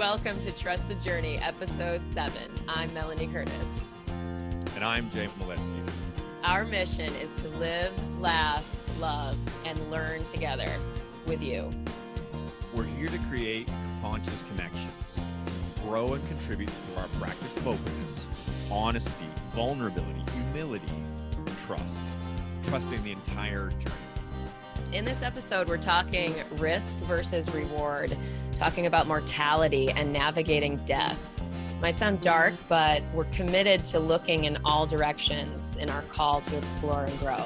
welcome to Trust the Journey, Episode 7. I'm Melanie Curtis. And I'm James Maletsky. Our mission is to live, laugh, love, and learn together with you. We're here to create conscious connections, grow and contribute to our practice of openness, honesty, vulnerability, humility, and trust, trusting the entire journey. In this episode, we're talking risk versus reward, talking about mortality and navigating death. Might sound dark, but we're committed to looking in all directions in our call to explore and grow.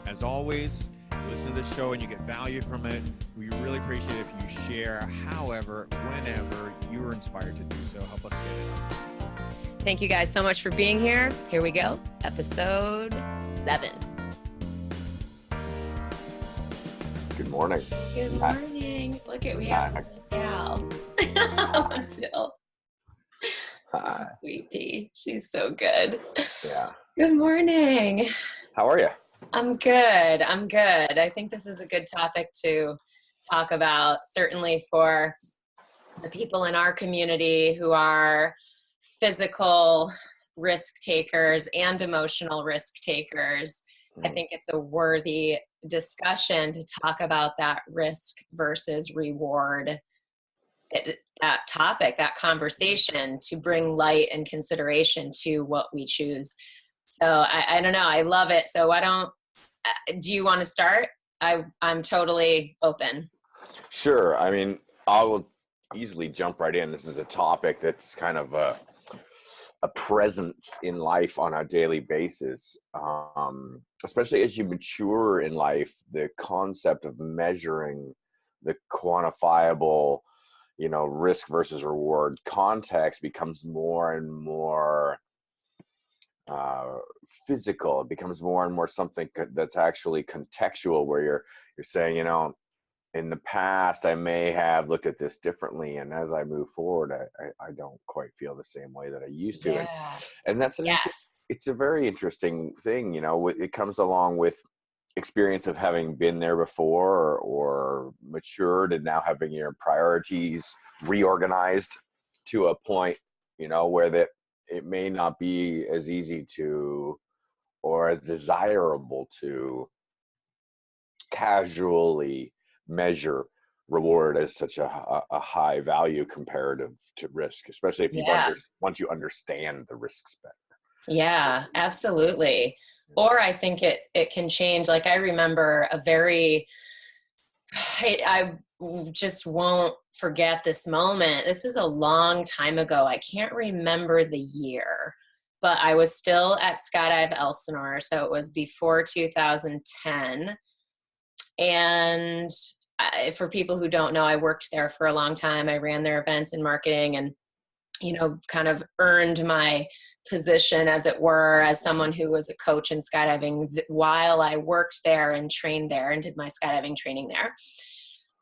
As always, you listen to the show and you get value from it. We really appreciate it if you share, however, whenever you are inspired to do so. Help us get it out. Thank you guys so much for being here. Here we go. Episode 7. Good morning. Good morning. Look at, we have a gal. Jill. Hi. Sweet pea. She's so good. Yeah. Good morning. How are you? I'm good. I think this is a good topic to talk about, certainly for the people in our community who are physical risk takers and emotional risk takers. I think it's a worthy discussion to talk about that risk versus reward, that topic, that conversation, to bring light and consideration to what we choose. So I don't know. I love it. So do you want to start? I'm totally open. Sure. I mean, I will easily jump right in. This is a topic that's kind of a presence in life on a daily basis. Especially as you mature in life, the concept of measuring the quantifiable, risk versus reward context becomes more and more physical. It becomes more and more something that's actually contextual, where you're saying, in the past, I may have looked at this differently, and as I move forward, I don't quite feel the same way that I used to. Yeah. And that's it's a very interesting thing. It comes along with experience of having been there before or matured and now having your priorities reorganized to a point, where that it may not be as easy to or as desirable to casually measure reward as such a high value comparative to risk, especially if once you understand the risks better. Yeah, absolutely. Or I think it can change. Like, I remember I just won't forget this moment. This is a long time ago. I can't remember the year, but I was still at Skydive Elsinore. So it was before 2010. And for people who don't know, I worked there for a long time. I ran their events and marketing and, kind of earned my position, as it were, as someone who was a coach in skydiving while I worked there and trained there and did my skydiving training there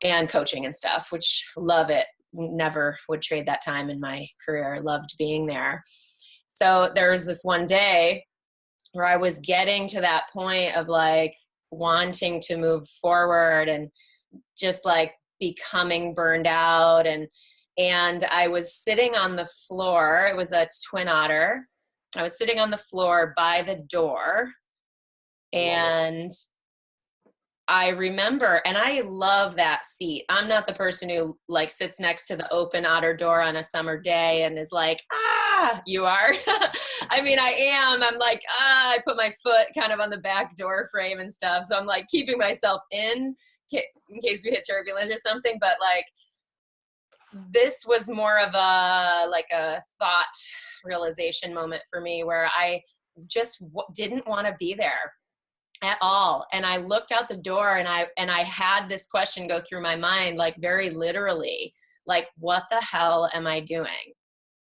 and coaching and stuff, which love it. Never would trade that time in my career. Loved being there. So there was this one day where I was getting to that point of like wanting to move forward and just like becoming burned out. And I was sitting on the floor. It was a Twin Otter. I was sitting on the floor by the door, and I remember, and I love that seat. I'm not the person who like sits next to the open Otter door on a summer day and is like, you are. I mean, I am. I'm like, I put my foot kind of on the back door frame and stuff. So I'm like keeping myself in case we hit turbulence or something. But like, this was more of a thought realization moment for me, where I just didn't want to be there at all. And I looked out the door and I had this question go through my mind, like very literally, like, what the hell am I doing?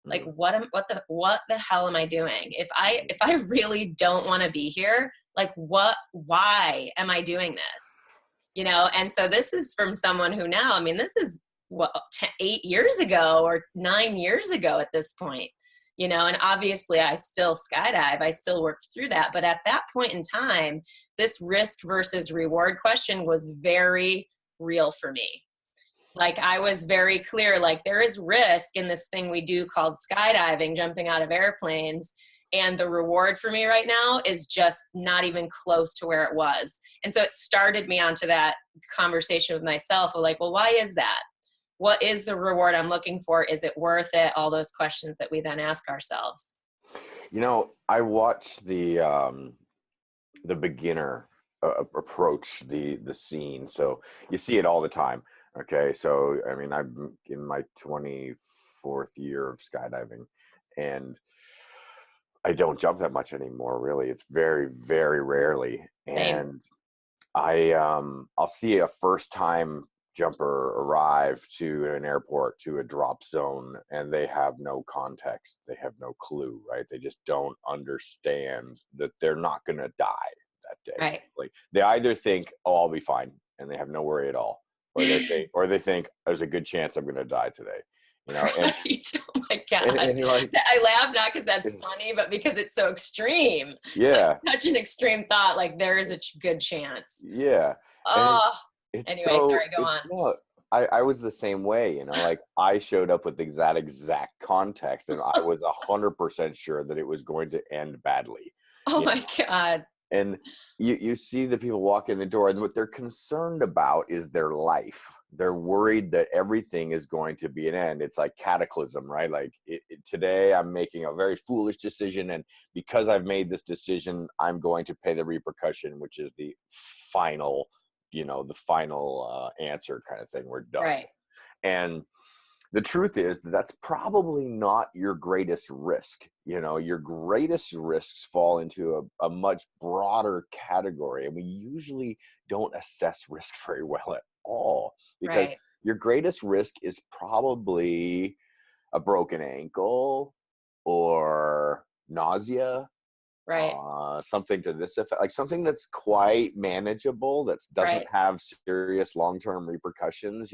Like, what the hell am I doing? If I really don't want to be here, like, why am I doing this? And so this is from someone who now, I mean, this is 8 years ago or 9 years ago at this point, and obviously I still skydive. I still worked through that. But at that point in time, this risk versus reward question was very real for me. Like I was very clear, like there is risk in this thing we do called skydiving, jumping out of airplanes. And the reward for me right now is just not even close to where it was. And so it started me onto that conversation with myself of like, well, why is that? What is the reward I'm looking for? Is it worth it? All those questions that we then ask ourselves. You know, I watched the beginner approach the scene. So you see it all the time. Okay, so I mean, I'm in my 24th year of skydiving, and I don't jump that much anymore. Really, it's very, very rarely. Same. And I'll see a first time jumper arrive to an airport, to a drop zone, and they have no context, they have no clue, right? They just don't understand that they're not going to die that day. Right. Like they either think, oh, I'll be fine, and they have no worry at all, or they think there's a good chance I'm going to die today, you know. And Right. Oh my God. and you're like, I laugh not because that's funny, but because it's so extreme. It's yeah, like such an extreme thought. Like there is a good chance. yeah. And Oh, it's anyway, sorry, go on. no, I was the same way, you know, like I showed up with that exact context, and I was 100% sure that it was going to end badly. Oh You my God. And you see the people walk in the door, and what they're concerned about is their life. They're worried that everything is going to be an end. It's like cataclysm, right? Like today I'm making a very foolish decision, and because I've made this decision, I'm going to pay the repercussion, which is the final, answer kind of thing. We're done. Right. And the truth is that that's probably not your greatest risk. You know, your greatest risks fall into a much broader category, and we usually don't assess risk very well at all, because Right. your greatest risk is probably a broken ankle or nausea, Right. something to this effect, like something that's quite manageable, that doesn't Right. have serious long-term repercussions,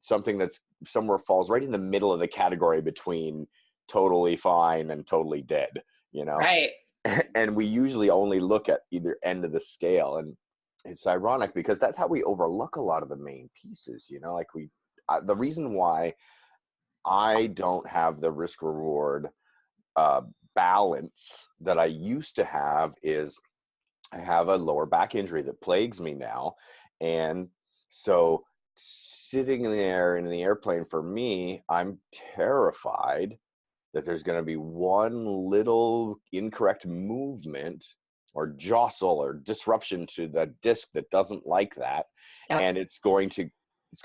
something that's somewhere falls right in the middle of the category between totally fine and totally dead, you know. Right. And we usually only look at either end of the scale, and it's ironic because that's how we overlook a lot of the main pieces, like the reason why I don't have the risk reward balance that I used to have is I have a lower back injury that plagues me now. And so sitting there in the airplane, for me, I'm terrified that there's going to be one little incorrect movement or jostle or disruption to the disc that doesn't like that. Yep. And it's going to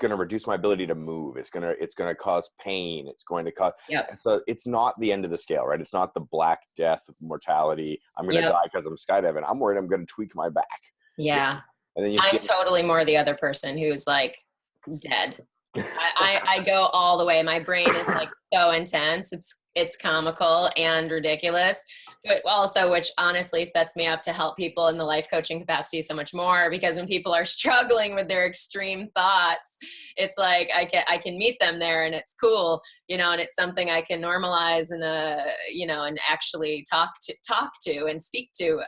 reduce my ability to move. It's going to cause pain. It's going to cause, Yep. so it's not the end of the scale, right? It's not the black death, mortality. I'm going to Yep. die because I'm skydiving. I'm worried I'm going to tweak my back. Yeah. And then you I'm see, totally more the other person who's like dead. I go all the way. My brain is like so intense. It's comical and ridiculous, but also, which honestly sets me up to help people in the life coaching capacity so much more, because when people are struggling with their extreme thoughts, it's like I can meet them there, and it's cool, and it's something I can normalize and and actually talk to and speak to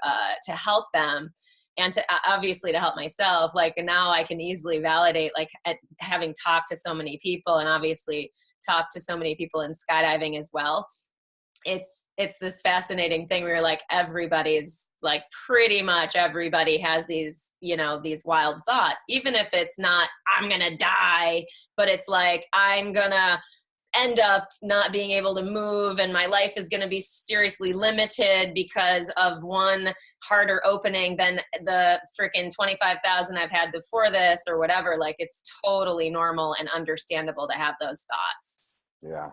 help them. And to obviously to help myself, like now I can easily validate, like having talked to so many people, and obviously talked to so many people in skydiving as well. It's this fascinating thing where like everybody's like pretty much everybody has these, these wild thoughts, even if it's not, I'm going to die, but it's like, I'm going to end up not being able to move, and my life is going to be seriously limited because of one harder opening than the freaking 25,000 I've had before this, or whatever. Like it's totally normal and understandable to have those thoughts. yeah,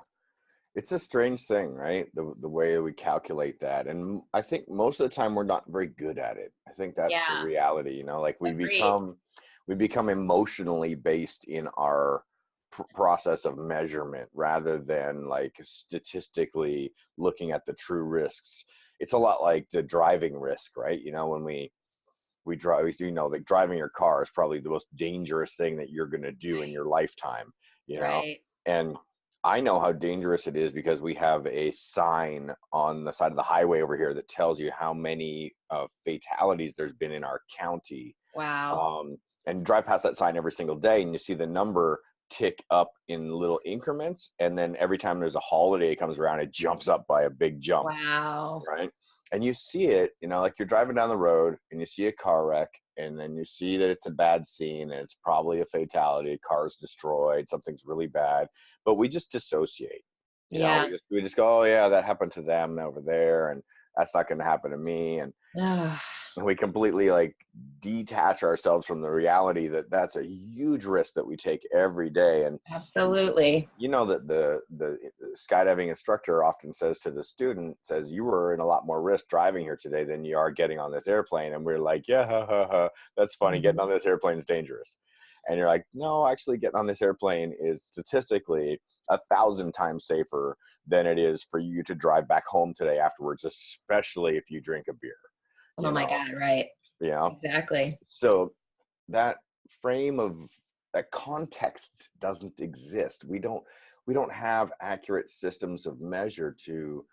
it's a strange thing, right? The way we calculate that. And I think most of the time we're not very good at it. I think that's the Yeah. reality, like we Agreed. become emotionally based in our process of measurement rather than like statistically looking at the true risks. It's a lot like the driving risk, right? When we drive, like driving your car is probably the most dangerous thing that you're going to do in your lifetime, Right. and I know how dangerous it is because we have a sign on the side of the highway over here that tells you how many fatalities there's been in our county. Wow. and drive past that sign every single day, and you see the number tick up in little increments, and then every time there's a holiday comes around, it jumps up by a big jump. Wow. Right. And you see it, like you're driving down the road and you see a car wreck, and then you see that it's a bad scene and it's probably a fatality, car's destroyed, something's really bad, but we just dissociate. Yeah. We just go, oh yeah, that happened to them over there, and that's not going to happen to me. And Ugh, we completely like detach ourselves from the reality that that's a huge risk that we take every day. And absolutely. that the skydiving instructor often says to the student, says, you were in a lot more risk driving here today than you are getting on this airplane. And we're like, yeah, ha, ha, ha, that's funny, getting Mhm. on this airplane is dangerous. And you're like, no, actually getting on this airplane is statistically 1,000 times safer than it is for you to drive back home today afterwards, especially if you drink a beer. Oh you my know God, right. you know Exactly. so that frame of that context doesn't exist. We don't have accurate systems of measure to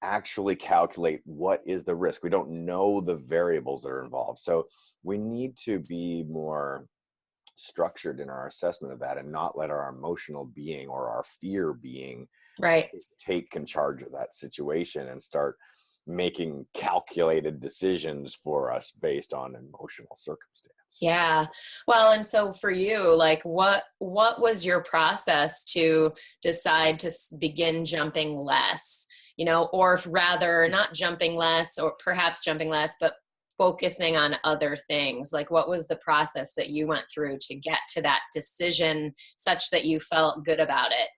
actually calculate what is the risk. We don't know the variables that are involved, so we need to be more structured in our assessment of that, and not let our emotional being or our fear being Right. take in charge of that situation, and start making calculated decisions for us based on emotional circumstance. Yeah. Well, and so for you, like what was your process to decide to begin jumping less, or rather not jumping less, or perhaps jumping less, but focusing on other things? Like what was the process that you went through to get to that decision such that you felt good about it?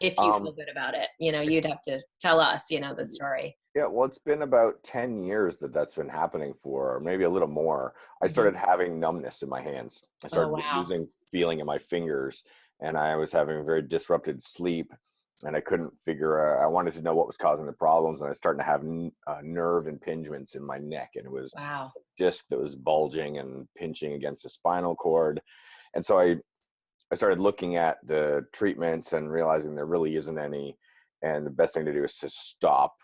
If you feel um good about it, you'd have to tell us, the story. yeah, well, it's been about 10 years that that's been happening for, or maybe a little more. I Mhm. started having numbness in my hands. I Oh, started wow. losing feeling in my fingers, and I was having very disrupted sleep, and I couldn't figure out, I wanted to know what was causing the problems, and I was starting to have nerve impingements in my neck, and it was Wow. a disc that was bulging and pinching against the spinal cord. And so I started looking at the treatments and realizing there really isn't any. And the best thing to do is to stop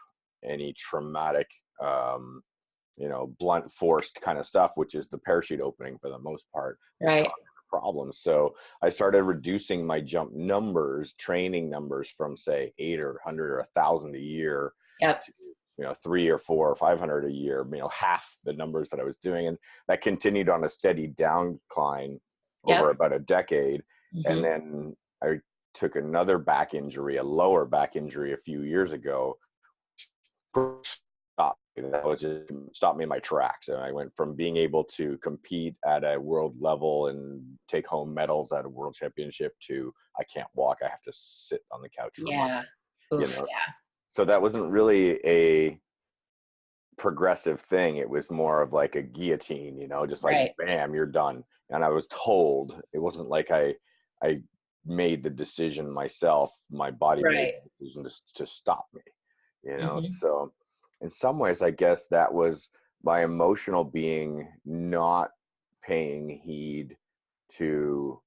any traumatic, um, blunt forced kind of stuff, which is the parachute opening for the most part, that's Right. causing the problems. So I started reducing my jump numbers, training numbers, from say 8 or 100 or 1,000 a year Yep. to 3 or 4 or 500 a year, half the numbers that I was doing. And that continued on a steady downcline over Yep. about a decade. And Hmm. then I took another back injury, a lower back injury, a few years ago. Stopped that was just stopped me in my tracks, and I went from being able to compete at a world level and take home medals at a world championship to I can't walk, I have to sit on the couch for months. Yeah. you Oof. know Yeah. so that wasn't really a progressive thing. It was more of like a guillotine, just like Right. bam, you're done. And I was told, it wasn't like I made the decision myself. My body made Right. the decision to stop me. Hmm. So in some ways, I guess that was my emotional being not paying heed to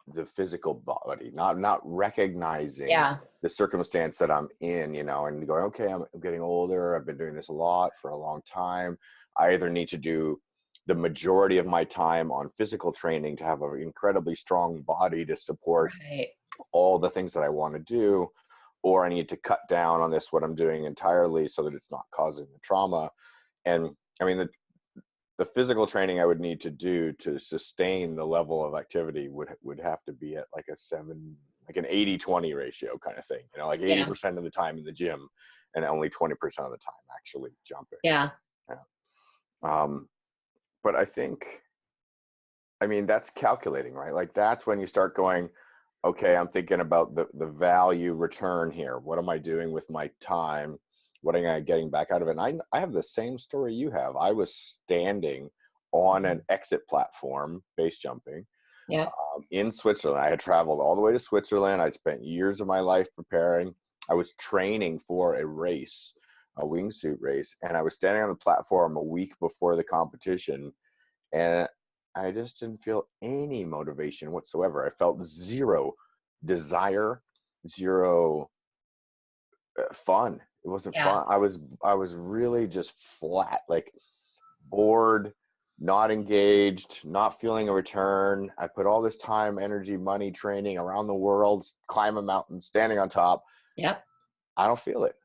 the physical body, not recognizing Yeah. the circumstance that I'm in, and going, okay, I'm getting older. I've been doing this a lot for a long time. I either need to do the majority of my time on physical training to have an incredibly strong body to support Right. all the things that I want to do, or I need to cut down on this, what I'm doing entirely, so that it's not causing the trauma. And I mean, the physical training I would need to do to sustain the level of activity would have to be at like like an 80-20 ratio kind of thing, like Yeah. 80% of the time in the gym and only 20% of the time actually jumping. Yeah. Yeah. Um, but I mean, that's calculating, right? Like that's when you start going, okay, I'm thinking about the value return here. What am I doing with my time? What am I getting back out of it? And I have the same story you have. I was standing on an Mhm. exit platform, base jumping, Yep. in Switzerland. I had traveled all the way to Switzerland. I'd spent years of my life preparing. I was training for a race, a wingsuit race, and I was standing on the platform a week before the competition, and I just didn't feel any motivation whatsoever. I felt zero desire, zero fun. It wasn't fun. Yes. I was really just flat, like bored, not engaged, not feeling a return. I put all this time, energy, money, training around the world, climb a mountain, standing on top. Yep. I don't feel it.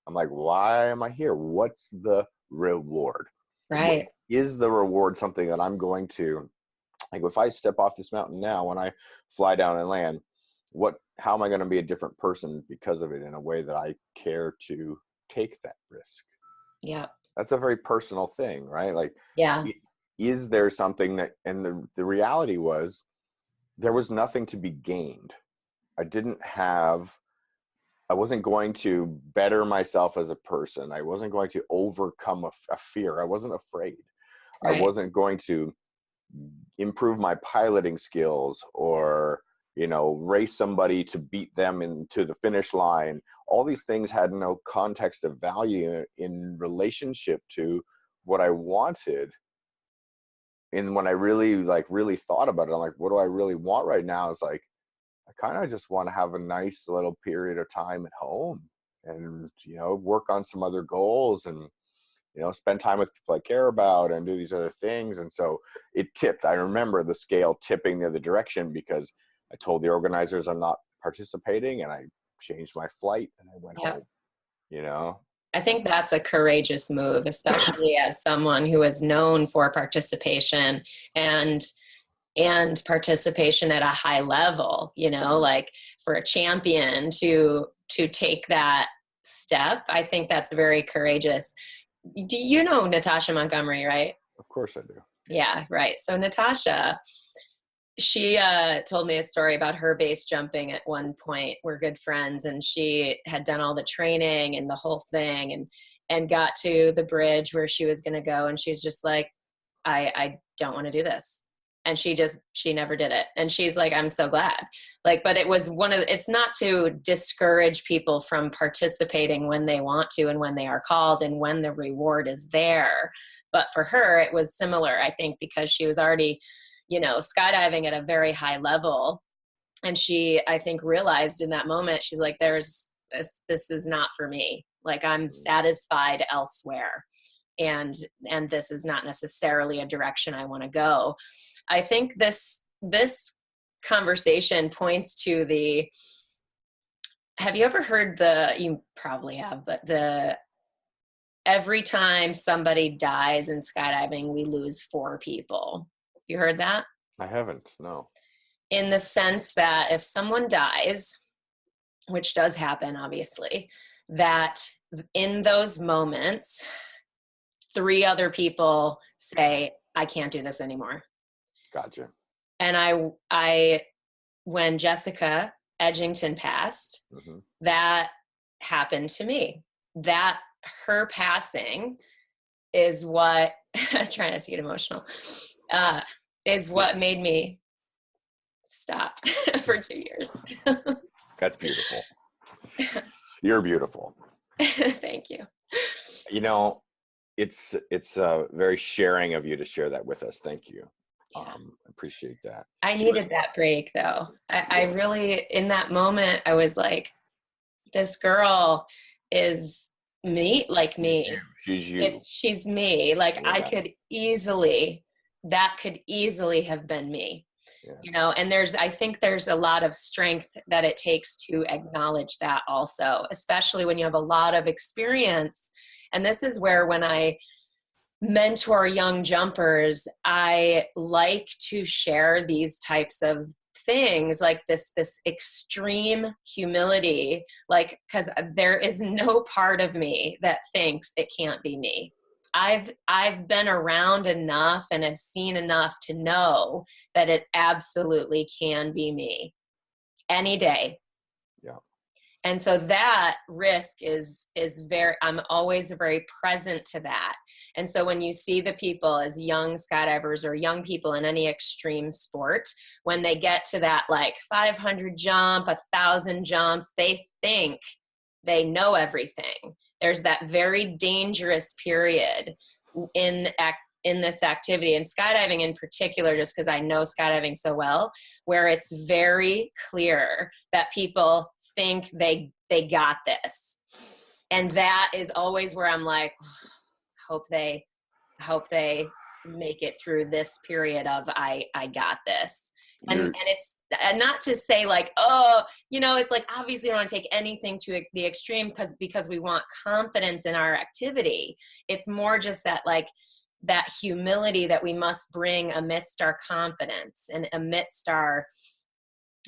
I'm like, why am I here? What's the reward? Right. Is the reward something that I'm going to, like, if I step off this mountain now, when I fly down and land, how am I going to be a different person because of it, in a way that I care to take that risk? Yep. That's a very personal thing, right? Like, Yeah. is there something that, and the reality was, there was nothing to be gained. I wasn't going to better myself as a person. I wasn't going to overcome a fear. I wasn't afraid. I Right. wasn't going to improve my piloting skills, or, race somebody to beat them into the finish line. All these things had no context of value in relationship to what I wanted. And when I really thought about it, I'm like, what do I really want right now? Is like, I kind of just want to have a nice little period of time at home, and, work on some other goals, and, spend time with people I care about, and do these other things. And so it tipped. I remember the scale tipping the other direction, because I told the organizers I'm not participating, and I changed my flight, and I went Yep. home. I think that's a courageous move, especially as someone who is known for participation and participation at a high level, like for a champion to take that step. I think that's very courageous. Do you know Natasha Montgomery, right? Of course I do. Yeah, right. So Natasha, she told me a story about her base jumping at one point. We're good friends, and she had done all the training and the whole thing, and got to the bridge where she was going to go, and she's just like, I don't want to do this. And she never did it. And she's like, I'm so glad. Like, but it was it's not to discourage people from participating when they want to, and when they are called, and when the reward is there. But for her, it was similar, I think, because she was already, skydiving at a very high level. And she, I think, realized in that moment, she's like, this is not for me. Like, I'm satisfied elsewhere. And this is not necessarily a direction I want to go. I think this conversation points to have you ever heard you probably have, but every time somebody dies in skydiving, we lose 4 people. You heard that? I haven't, no. In the sense that if someone dies, which does happen, obviously, that in those moments, 3 other people say, I can't do this anymore. Gotcha. And I when Jessica Edgington passed, that happened to me. That her passing is what, I'm trying not to get emotional, is what made me stop for 2 years. That's beautiful. You're beautiful. Thank you. It's very sharing of you to share that with us. Thank you. Yeah. Appreciate that. I needed that break, though. I really, in that moment, I was like, this girl is me, like me. She's you. She's me. Like, yeah. That could easily have been me. Yeah. And I think there's a lot of strength that it takes to acknowledge that also, especially when you have a lot of experience. And this is where, when I mentor young jumpers, I like to share these types of things, like this extreme humility, like, because there is no part of me that thinks it can't be me. I've been around enough and have seen enough to know that it absolutely can be me any day. Yeah. And so that risk is I'm always very present to that. And so when you see the people as young skydivers, or young people in any extreme sport, when they get to that like 500 jump, 1,000 jumps, they think they know everything. There's that very dangerous period in this activity, and skydiving in particular, just because I know skydiving so well, where it's very clear that people think they got this. And that is always where I'm like, hope they make it through this period of I got this. And You're it's and not to say like, oh, it's like obviously we don't want to take anything to the extreme because we want confidence in our activity. It's more just that like that humility that we must bring amidst our confidence and amidst our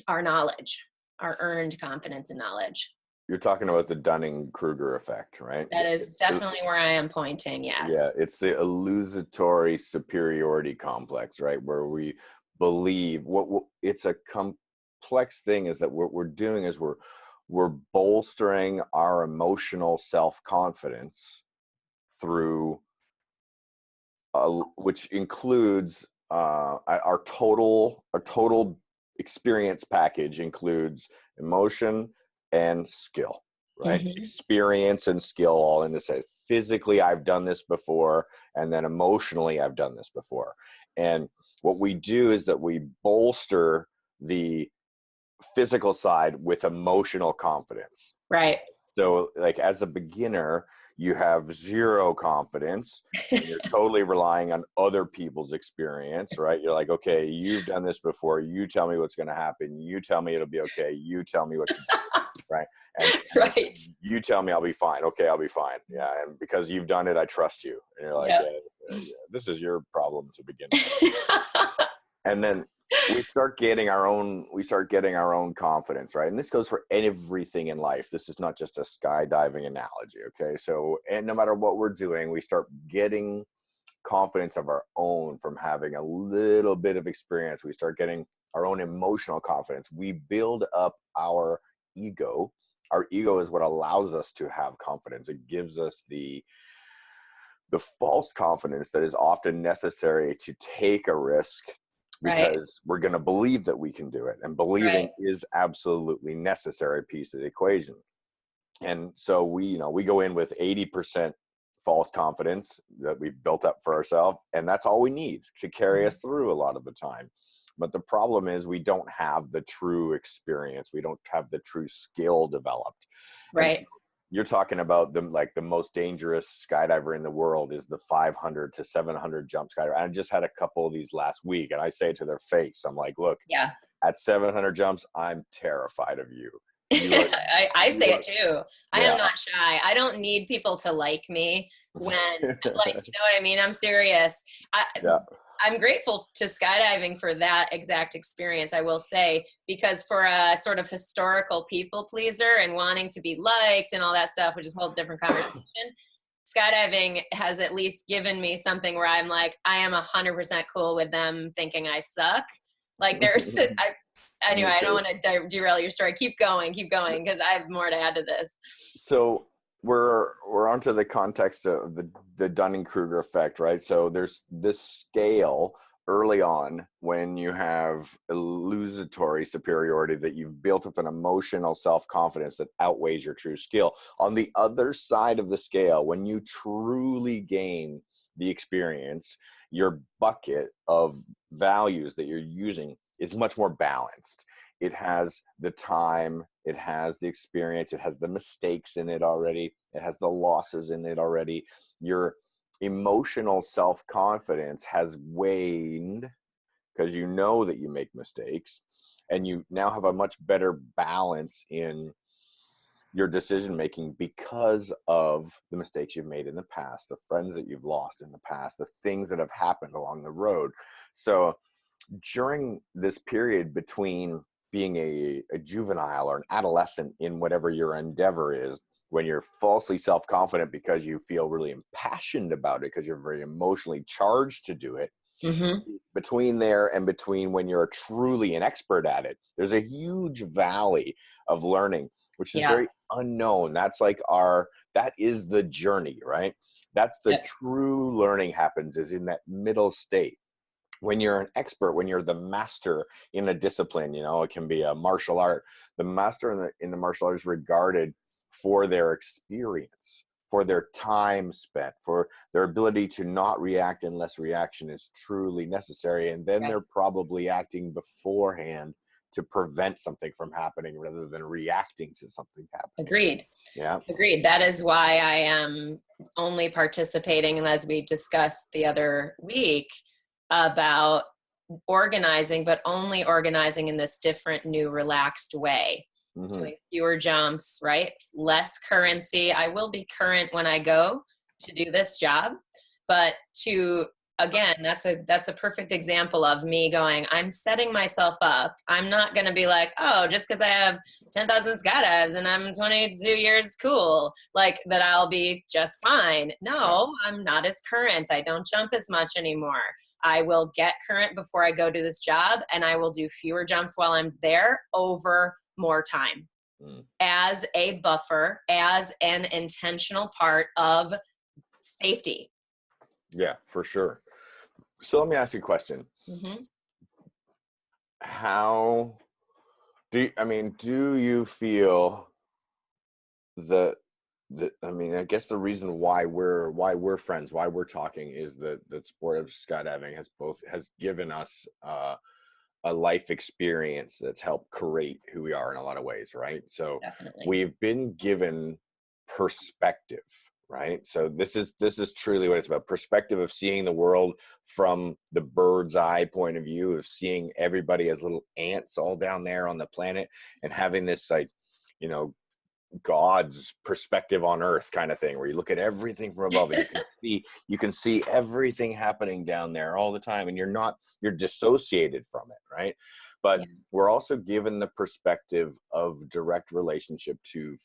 knowledge, our earned confidence and knowledge. you're talking about the Dunning-Kruger effect, right? That is definitely where I am pointing. Yeah, Yes. it's the illusory superiority complex, right? Where we believe it's a complex thing is that what we're doing is we're bolstering our emotional self-confidence through which includes our total experience package includes emotion and skill, right? Mm-hmm. Experience and skill all in this. Physically, I've done this before, and then emotionally, I've done this before. And what we do is that we bolster the physical side with emotional confidence. Right. So, like as a beginner, you have zero confidence and you're totally relying on other people's experience, right? You're like, okay, you've done this before. You tell me what's going to happen. You tell me it'll be okay. You tell me what to do, right? And Right. you tell me I'll be fine. Okay, I'll be fine. Yeah, and because you've done it, I trust you. And you're like, Yep. yeah, this is your problem to begin with. And then we start getting our own confidence, right? And this goes for everything in life. This is not just a skydiving analogy, okay? So, and no matter what we're doing, we start getting confidence of our own from having a little bit of experience. We start getting our own emotional confidence. We build up our ego. Our ego is what allows us to have confidence. It gives us the false confidence that is often necessary to take a risk, Right. because we're going to believe that we can do it, and believing Right. is absolutely necessary piece of the equation. And so we go in with 80% false confidence that we've built up for ourselves, and that's all we need to carry us through a lot of the time. But the problem is we don't have the true experience, we don't have the true skill developed. And so Right. you're talking about the most dangerous skydiver in the world is the 500 to 700 jump skydiver. I just had a couple of these last week, and I say it to their face, I'm like, look, Yeah. at 700 jumps, I'm terrified of you. You are, I you say are, it too. I am yeah. not shy. I don't need people to like me when, like, you know what I mean? I'm serious. Yeah. I'm grateful to skydiving for that exact experience, I will say, because for a sort of historical people pleaser and wanting to be liked and all that stuff, which is a whole different conversation, skydiving has at least given me something where I'm like, I am 100% cool with them thinking I suck. Like anyway, I don't want to derail your story. Keep going, because I have more to add to this. So we're onto the context of the Dunning-Kruger effect, right? So there's this scale early on when you have illusory superiority, that you've built up an emotional self-confidence that outweighs your true skill. On the other side of the scale, when you truly gain the experience, your bucket of values that you're using is much more balanced. It has the time, it has the experience, it has the mistakes in it already, it has the losses in it already. Your emotional self-confidence has waned because you know that you make mistakes, and you now have a much better balance in your decision making because of the mistakes you've made in the past, the friends that you've lost in the past, the things that have happened along the road. So during this period between being a juvenile or an adolescent in whatever your endeavor is, when you're falsely self-confident because you feel really impassioned about it, because you're very emotionally charged to do it, between there and between when you're truly an expert at it, there's a huge valley of learning, which is Yeah. very unknown. That is the journey, right? That's the Yep. true learning happens, is in that middle state. When you're an expert, when you're the master in a discipline, it can be a martial art. The master in the martial art is regarded for their experience, for their time spent, for their ability to not react unless reaction is truly necessary. And then Right. they're probably acting beforehand to prevent something from happening rather than reacting to something happening. Agreed. Yeah. Agreed. That is why I am only participating, and as we discussed the other week about organizing, but only organizing in this different, new, relaxed way. Doing fewer jumps, right? Less currency. I will be current when I go to do this job, but again, that's a perfect example of me going, I'm setting myself up. I'm not going to be like, oh, just because I have 10,000 skydives and I'm 22 years cool, like that I'll be just fine. No, I'm not as current. I don't jump as much anymore. I will get current before I go to this job, and I will do fewer jumps while I'm there over more time as a buffer, as an intentional part of safety. Yeah, for sure. So let me ask you a question. How do you feel I guess the reason why we're friends, why we're talking, is that the sport of skydiving has given us a life experience that's helped create who we are in a lot of ways, right? So Definitely. we've been given perspective, right? So this is truly what it's about: perspective of seeing the world from the bird's eye point of view, of seeing everybody as little ants all down there on the planet, and having this, like, God's perspective on earth kind of thing, where you look at everything from above and you can see everything happening down there all the time, and you're dissociated from it, right? But we're also given the perspective of direct relationship to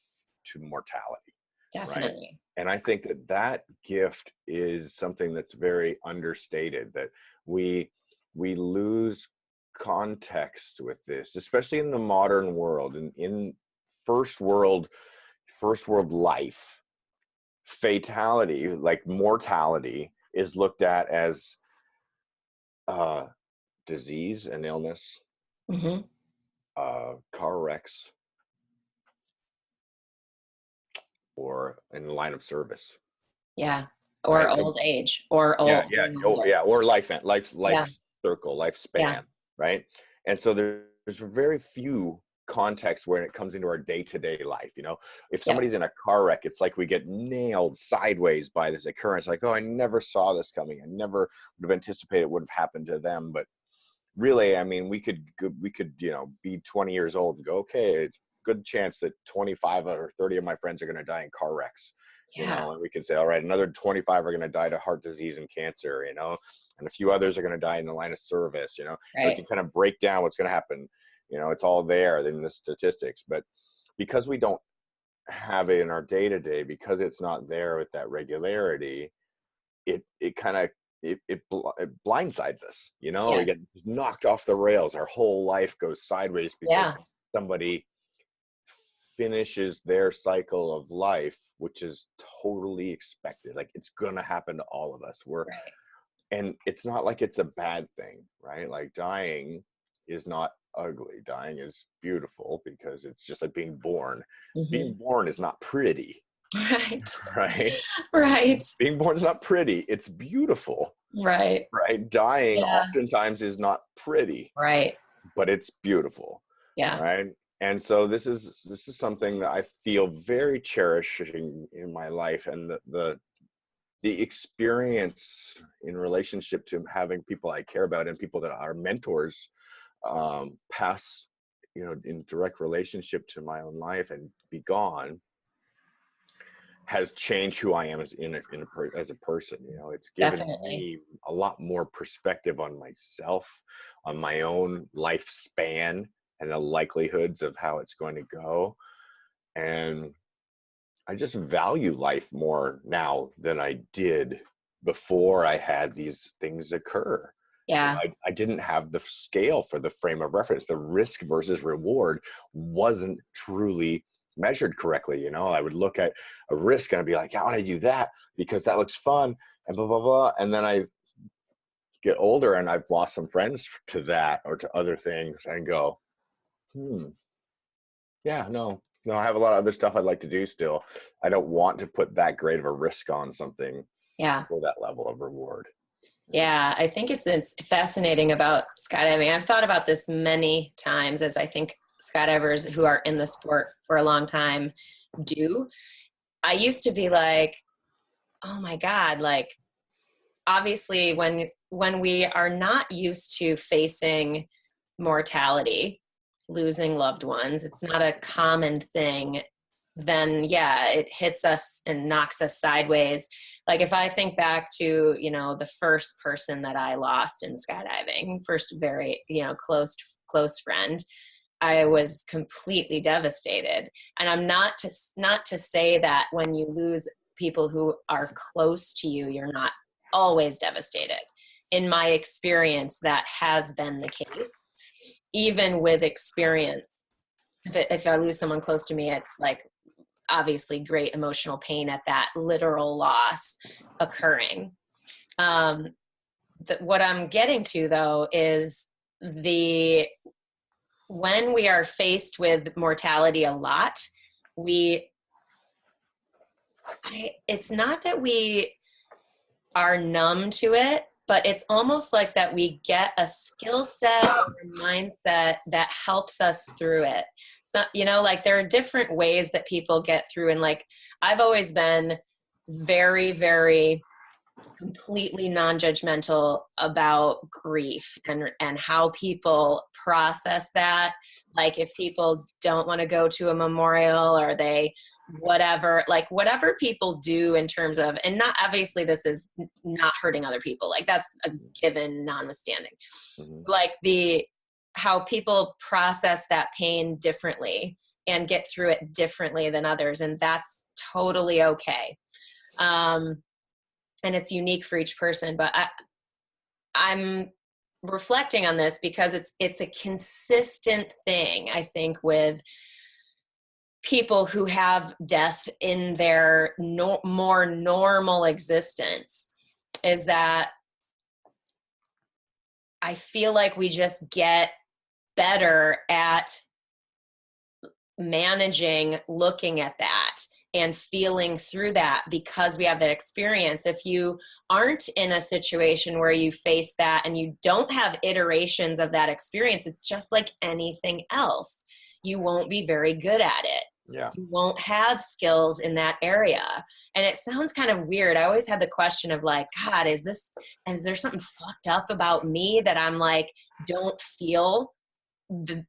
mortality. Definitely. Right? And I think that gift is something that's very understated, that we lose context with this, especially in the modern world, and in first world life. Fatality, like mortality, is looked at as disease and illness, car wrecks, or in the line of service. Yeah. Or right? old age, or old. Or life circle, lifespan, Yeah. right? And so there's very few contexts where it comes into our day-to-day life. If somebody's in a car wreck, it's like we get nailed sideways by this occurrence, like, oh, I never saw this coming, I never would have anticipated it would have happened to them. But really, I mean, we could be 20 years old and go, okay, it's a good chance that 25 or 30 of my friends are going to die in car wrecks. And we can say, all right, another 25 are going to die to heart disease and cancer, and a few others are going to die in the line of service. We can kind of break down what's going to happen. It's all there in the statistics. But because we don't have it in our day-to-day, because it's not there with that regularity, it blindsides us. We get knocked off the rails. Our whole life goes sideways because somebody finishes their cycle of life, which is totally expected. Like, it's gonna happen to all of us. And it's not like it's a bad thing, right? Like, dying is not ugly. Dying is beautiful, because it's just like being born. Being born is not pretty. Right. Being born is not pretty. It's beautiful. Right. Dying oftentimes is not pretty. Right. But it's beautiful. Yeah. Right. And so this is something that I feel very cherishing in my life, and the experience in relationship to having people I care about and people that are mentors pass, in direct relationship to my own life and be gone, has changed who I am as a person. It's given me a lot more perspective on myself, on my own lifespan, and the likelihoods of how it's going to go. And I just value life more now than I did before I had these things occur. Yeah. I didn't have the scale for the frame of reference. The risk versus reward wasn't truly measured correctly. I would look at a risk and I'd be like, I want to do that because that looks fun, and blah, blah, blah. And then I get older and I've lost some friends to that or to other things, and go, yeah, no, I have a lot of other stuff I'd like to do still. I don't want to put that great of a risk on something for that level of reward. Yeah, I think it's fascinating about skydiving. I've thought about this many times, as I think skydivers who are in the sport for a long time do. I used to be like, oh my God, like obviously when we are not used to facing mortality, losing loved ones, it's not a common thing, then yeah, it hits us and knocks us sideways. Like if I think back to, the first person that I lost in skydiving, first very, close friend, I was completely devastated. And I'm not to say that when you lose people who are close to you, you're not always devastated. In my experience, that has been the case. Even with experience, if I lose someone close to me, it's like obviously great emotional pain at that literal loss occurring. What I'm getting to though is when we are faced with mortality a lot, it's not that we are numb to it, but it's almost like that we get a skill set or a mindset that helps us through it. So, like there are different ways that people get through. And like, I've always been very, very completely non-judgmental about grief and how people process that. Like if people don't want to go to a memorial or they whatever people do in terms of, and not obviously this is not hurting other people, like that's a given notwithstanding, like how people process that pain differently and get through it differently than others, and that's totally okay. And it's unique for each person, but I'm reflecting on this because it's a consistent thing, I think, with people who have death in their more normal existence, is that I feel like we just get better at managing, looking at that and feeling through that because we have that experience. If you aren't in a situation where you face that and you don't have iterations of that experience, it's just like anything else. You won't be very good at it. Yeah. You won't have skills in that area. And it sounds kind of weird. I always had the question of like, God, is there something fucked up about me that I'm like, don't feel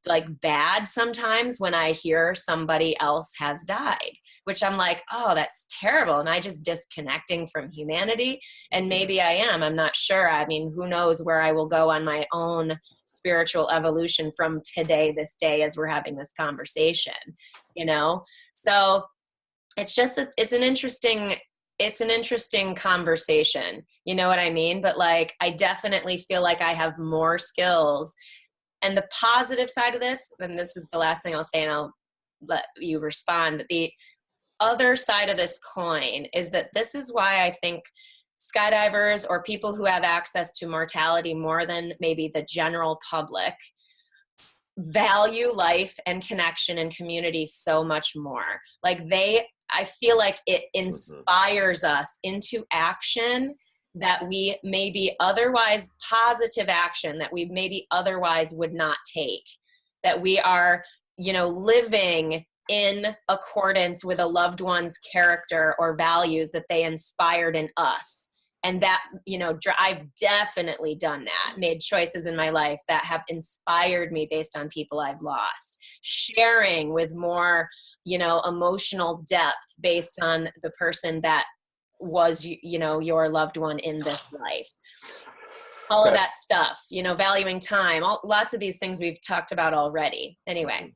like bad sometimes when I hear somebody else has died, which I'm like, oh, that's terrible. Am I just disconnecting from humanity? And maybe I am. I'm not sure. I mean, who knows where I will go on my own spiritual evolution from this day, as we're having this conversation, So it's an interesting conversation. You know what I mean? But like, I definitely feel like I have more skills. And the positive side of this, and this is the last thing I'll say and I'll let you respond, but the other side of this coin is that this is why I think skydivers or people who have access to mortality more than maybe the general public value life and connection and community so much more. Like I feel like it inspires us into action that we maybe otherwise, positive action that we maybe otherwise would not take, that we are, living in accordance with a loved one's character or values that they inspired in us. And that, I've definitely done that, made choices in my life that have inspired me based on people I've lost, sharing with more, emotional depth based on the person that was, your loved one in this life. All of that stuff, valuing time, lots of these things we've talked about already. Anyway.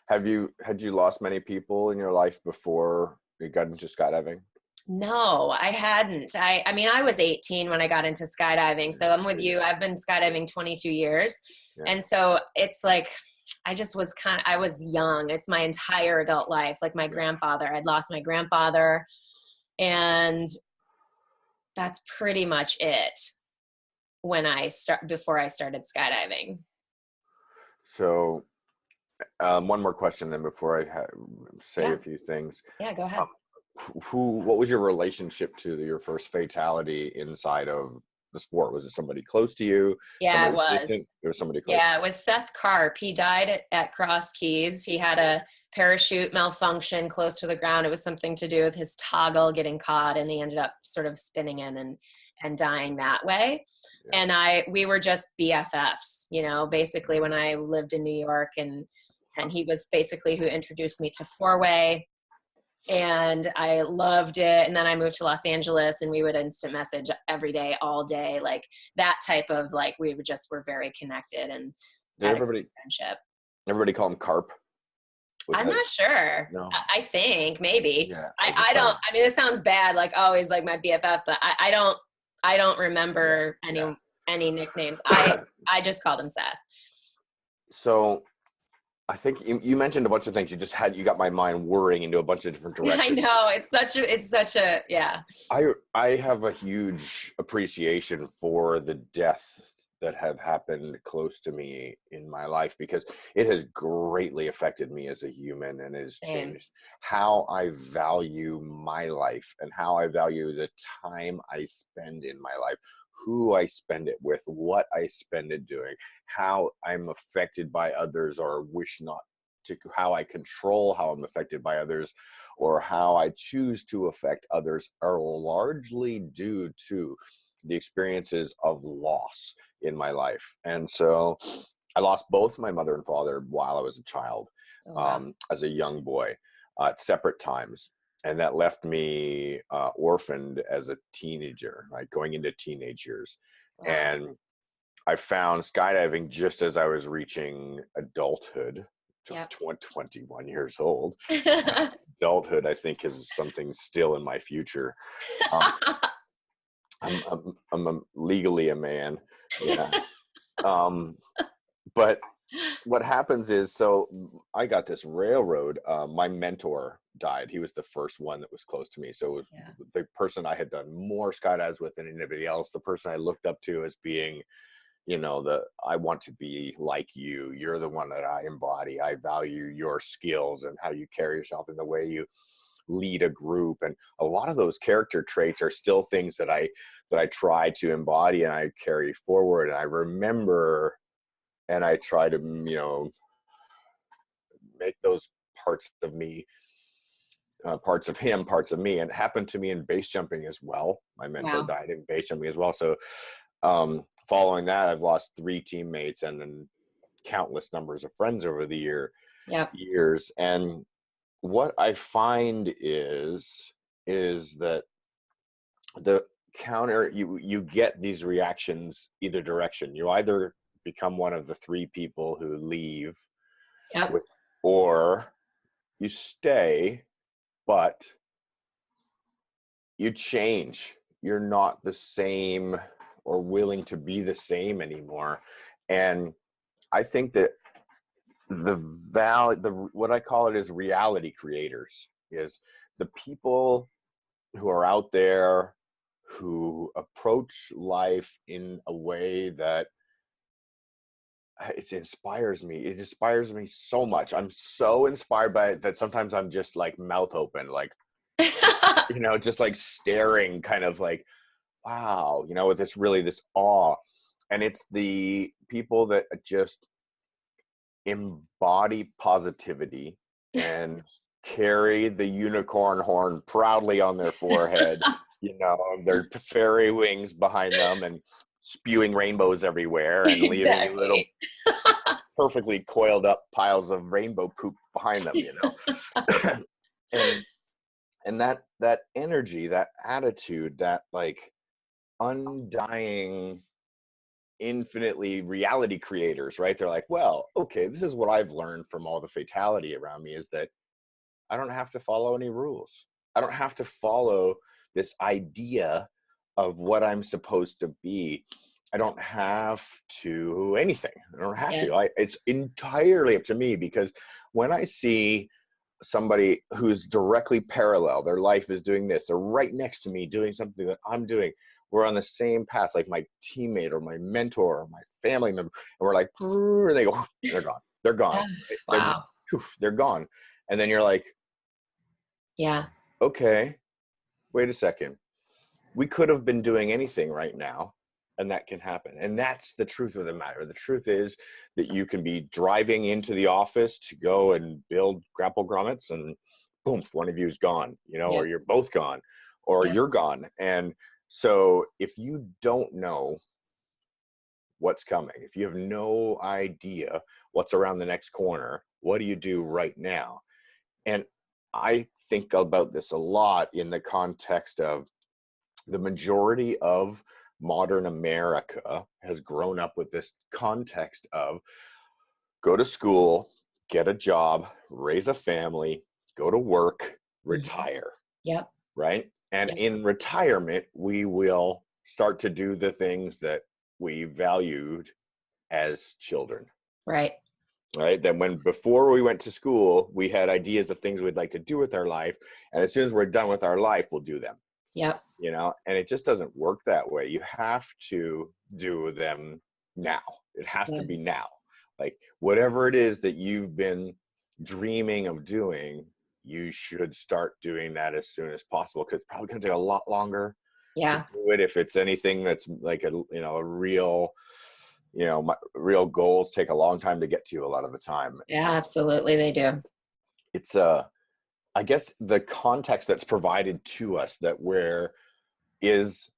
Had you lost many people in your life before you got into skydiving? No, I hadn't. I mean, I was 18 when I got into skydiving. So I'm with you. I've been skydiving 22 years. Yeah. And so it's like, I was young. It's my entire adult life. Like my grandfather, I'd lost my grandfather, and that's pretty much it before I started skydiving. So one more question then before I say a few things. Yeah, go ahead. What was your relationship to your first fatality inside of the sport? Was it somebody close to you? Yeah, it Somebody was. distant? Or somebody close to Yeah, it you? was Seth Karp. He died at Cross Keys. He had a parachute malfunction close to the ground. It was something to do with his toggle getting caught, and he ended up sort of spinning in and dying that way. Yeah. And we were just BFFs, you know, basically when I lived in New York, and he was basically who introduced me to four-way. And I loved it. And then I moved to Los Angeles, and we would instant message every day, all day, like that type of, like, were very connected and Did had a great friendship. everybody call him Carp? Was I'm that not sure. no? I think maybe. Yeah. I don't, I mean, it sounds bad, like always like my BFF, but I don't remember any nicknames. I just called him Seth. So I think you mentioned a bunch of things. You got my mind whirring into a bunch of different directions. I know, it's such a, yeah. I have a huge appreciation for the death that have happened close to me in my life, because it has greatly affected me as a human, and has changed how I value my life and how I value the time I spend in my life, who I spend it with, what I spend it doing, how I'm affected by others or wish not to, how I control how I'm affected by others, or how I choose to affect others, are largely due to the experiences of loss in my life. And so I lost both my mother and father while I was a child, as a young boy, at separate times. And that left me orphaned as a teenager, like going into teenage years. Wow. And I found skydiving just as I was reaching adulthood, 21 years old. Adulthood, I think, is something still in my future. I'm legally a man. Yeah. But what happens is, so I got this railroad. My mentor died. He was the first one that was close to me. So it was the person I had done more skydives with than anybody else. The person I looked up to as being, you know, I want to be like you. You're the one that I embody. I value your skills and how you carry yourself and the way you lead a group. And a lot of those character traits are still things that I try to embody and I carry forward. And I remember, and I try to, you know, make those parts of me, parts of him, parts of me. And it happened to me in base jumping as well. My mentor died in base jumping as well. So following that, I've lost 3 teammates and then countless numbers of friends over the years. And what I find is that the counter, you get these reactions either direction. You either become one of the 3 people who leave or you stay, but you change. You're not the same or willing to be the same anymore. And I think that what I call it is reality creators, is the people who are out there who approach life in a way that it inspires me. It inspires me so much. I'm so inspired by it that sometimes I'm just like mouth open, like, you know, just like staring, kind of like, wow, you know, with this awe. And it's the people that just embody positivity and carry the unicorn horn proudly on their forehead, you know, their fairy wings behind them and spewing rainbows everywhere and leaving little perfectly coiled up piles of rainbow poop behind them, you know. and that energy, that attitude, that like undying, infinitely reality creators, right? They're like, well, okay, this is what I've learned from all the fatality around me, is that I don't have to follow any rules. I don't have to follow this idea of what I'm supposed to be. I don't have to anything. I don't have to. It's entirely up to me, because when I see somebody who's directly parallel, their life is doing this, they're right next to me doing something that I'm doing, we're on the same path, like my teammate or my mentor or my family member, and we're like, and they go, they're gone. They're gone. Wow. They're gone. And then you're like, okay, wait a second. We could have been doing anything right now, And that can happen. And that's the truth of the matter. The truth is that you can be driving into the office to go and build grapple grommets, and boom, one of you is gone, you know, Yeah. or you're both gone, or Yeah. you're gone. And so if you don't know what's coming, if you have no idea what's around the next corner, what do you do right now? And I think about this a lot in the context of the majority of modern America has grown up with this context of go to school, get a job, raise a family, go to work, Mhm. retire, Yep. right? And Yep. in retirement, we will start to do the things that we valued as children, Right. right? Then when before we went to school, we had ideas of things we'd like to do with our life. And as soon as we're done with our life, we'll do them. Yep. You know, and it just doesn't work that way. You have to do them now. It has to Yeah. be now. Like whatever it is that you've been dreaming of doing, you should start doing that as soon as possible, because it's probably going to take a lot longer to Yeah. do it. If it's anything that's like a, you know, a real, you know, real goals take a long time to get to a lot of the time. Yeah, absolutely. They do. It's I guess the context that's provided to us that where is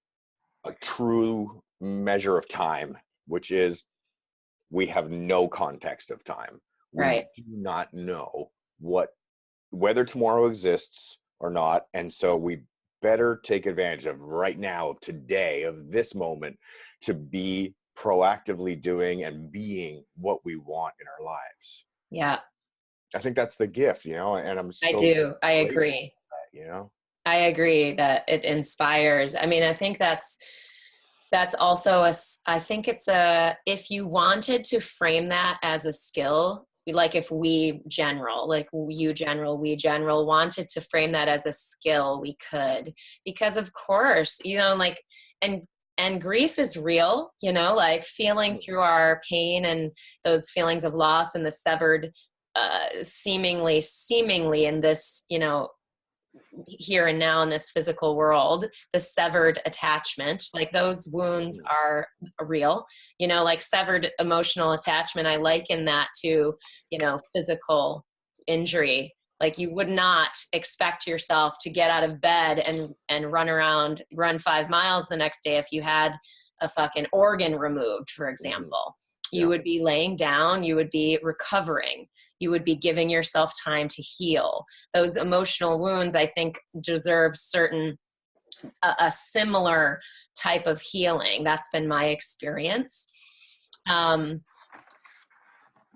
a true measure of time, which is we have no context of time. We Right. do not know whether tomorrow exists or not. And so we better take advantage of right now, of today, of this moment, to be proactively doing and being what we want in our lives. Yeah, I think that's the gift, you know, and I'm I so do. I grateful agree. for that, you know. I agree that it inspires. I mean, I think that's also I think it's if you wanted to frame that as a skill, like if we general, like you general, we general wanted to frame that as a skill, we could, because of course, you know, like, and grief is real, you know, like feeling through our pain and those feelings of loss and the severed, seemingly in this, you know, here and now in this physical world, the severed attachment, like those wounds are real, you know, like severed emotional attachment. I liken that to, you know, physical injury. Like you would not expect yourself to get out of bed and run 5 miles the next day if you had a fucking organ removed, for example. You Yeah. would be laying down, you would be recovering, you would be giving yourself time to heal. Those emotional wounds, I think, deserve a similar type of healing. That's been my experience. What